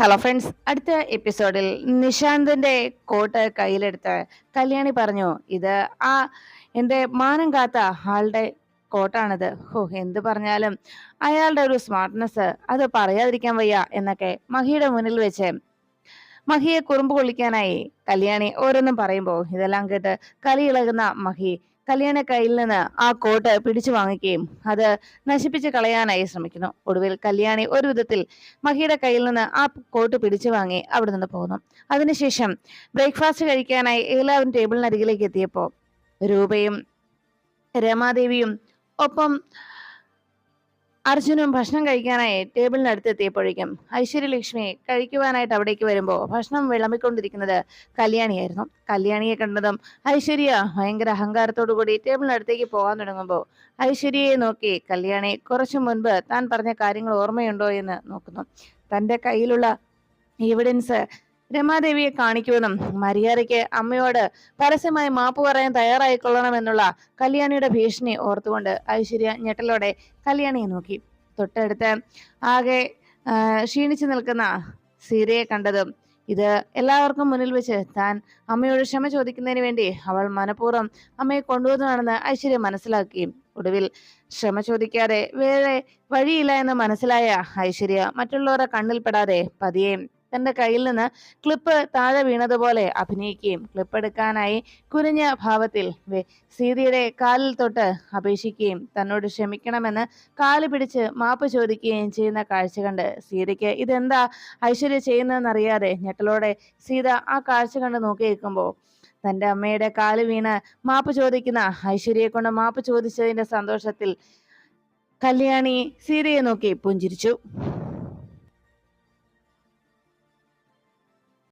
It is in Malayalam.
ഹലോ ഫ്രണ്ട്സ്, അടുത്ത എപ്പിസോഡിൽ നിശാന്തിന്റെ കോട്ട് കയ്യിലെടുത്ത് കല്യാണി പറഞ്ഞു, ഇത് ആ എന്റെ മാനം കാത്ത ആളുടെ കോട്ടാണിത്. എന്ത് പറഞ്ഞാലും അയാളുടെ ഒരു സ്മാർട്ട്നെസ് അത് പറയാതിരിക്കാൻ വയ്യ എന്നൊക്കെ മഹിയുടെ മുന്നിൽ വെച്ച് മഹിയെ കുറുമ്പ് കൊള്ളിക്കാനായി കല്യാണി ഓരോന്നും പറയുമ്പോ ഇതെല്ലാം കേട്ട് കലിയിളകുന്ന മഹി കല്യാണ കയ്യിൽ നിന്ന് ആ കോട്ട് പിടിച്ചു വാങ്ങിക്കുകയും അത് നശിപ്പിച്ച് കളയാനായി ശ്രമിക്കുന്നു. ഒടുവിൽ കല്യാണി ഒരു വിധത്തിൽ മഹിയുടെ കയ്യിൽ നിന്ന് ആ കോട്ട് പിടിച്ചു വാങ്ങി അവിടെ നിന്ന് പോകുന്നു. അതിനുശേഷം ബ്രേക്ക്ഫാസ്റ്റ് കഴിക്കാനായി എല്ലാവരും ടേബിളിനരികിലേക്ക് എത്തിയപ്പോ രൂപയും രമാദേവിയും ഒപ്പം അർജുനും ഭക്ഷണം കഴിക്കാനായി ടേബിളിനടുത്ത് എത്തിയപ്പോഴേക്കും ഐശ്വര്യലക്ഷ്മി കഴിക്കുവാനായിട്ട് അവിടേക്ക് വരുമ്പോൾ ഭക്ഷണം വിളമ്പിക്കൊണ്ടിരിക്കുന്നത് കല്യാണിയായിരുന്നു. കല്യാണിയെ കണ്ടതും ഐശ്വര്യ ഭയങ്കര അഹങ്കാരത്തോടു കൂടി ടേബിളിനടുത്തേക്ക് പോകാൻ തുടങ്ങുമ്പോൾ ഐശ്വര്യയെ നോക്കി കല്യാണി കുറച്ചു മുൻപ് താൻ പറഞ്ഞ കാര്യങ്ങൾ ഓർമ്മയുണ്ടോ എന്ന് നോക്കുന്നു. തന്റെ കയ്യിലുള്ള എവിഡൻസ് രമാദേവിയെ കാണിക്കുമെന്നും മര്യാദയ്ക്ക് അമ്മയോട് പരസ്യമായി മാപ്പ് പറയാൻ തയ്യാറായിക്കൊള്ളണമെന്നുള്ള കല്യാണിയുടെ ഭീഷണി ഓർത്തുകൊണ്ട് ഐശ്വര്യ ഞെട്ടലോടെ കല്യാണിയെ നോക്കി. തൊട്ടടുത്ത് ആകെ ക്ഷീണിച്ചു നിൽക്കുന്ന സീതയെ കണ്ടതും ഇത് എല്ലാവർക്കും മുന്നിൽ വെച്ച് താൻ അമ്മയോട് ക്ഷമ ചോദിക്കുന്നതിന് വേണ്ടി അവൾ മനഃപൂർവ്വം അമ്മയെ കൊണ്ടുവന്നതാണെന്ന് ഐശ്വര്യ മനസ്സിലാക്കുകയും ഒടുവിൽ ക്ഷമ ചോദിക്കാതെ വേറെ വഴിയില്ല എന്ന് മനസ്സിലായ ഐശ്വര്യ മറ്റുള്ളവരുടെ കണ്ണിൽപ്പെടാതെ പതിയെ തന്റെ കയ്യിൽ നിന്ന് ക്ലിപ്പ് താഴെ വീണതുപോലെ അഭിനയിക്കുകയും ക്ലിപ്പ് എടുക്കാനായി കുനിഞ്ഞ ഭാവത്തിൽ സീതയുടെ കാലിൽ തൊട്ട് അപേക്ഷിക്കുകയും തന്നോട് ക്ഷമിക്കണമെന്ന് കാല് പിടിച്ച് മാപ്പ് ചോദിക്കുകയും ചെയ്യുന്ന കാഴ്ച കണ്ട് സീതയ്ക്ക് ഇതെന്താ ഐശ്വര്യ ചെയ്യുന്നതെന്നറിയാതെ ഞെട്ടലോടെ സീത ആ കാഴ്ച കണ്ട് നോക്കി നിൽക്കുമ്പോൾ തന്റെ അമ്മയുടെ കാല് വീണ് മാപ്പ് ചോദിക്കുന്ന ഐശ്വര്യയെ കൊണ്ട് മാപ്പ് ചോദിച്ചതിന്റെ സന്തോഷത്തിൽ കല്യാണി സീതയെ നോക്കി പുഞ്ചിരിച്ചു.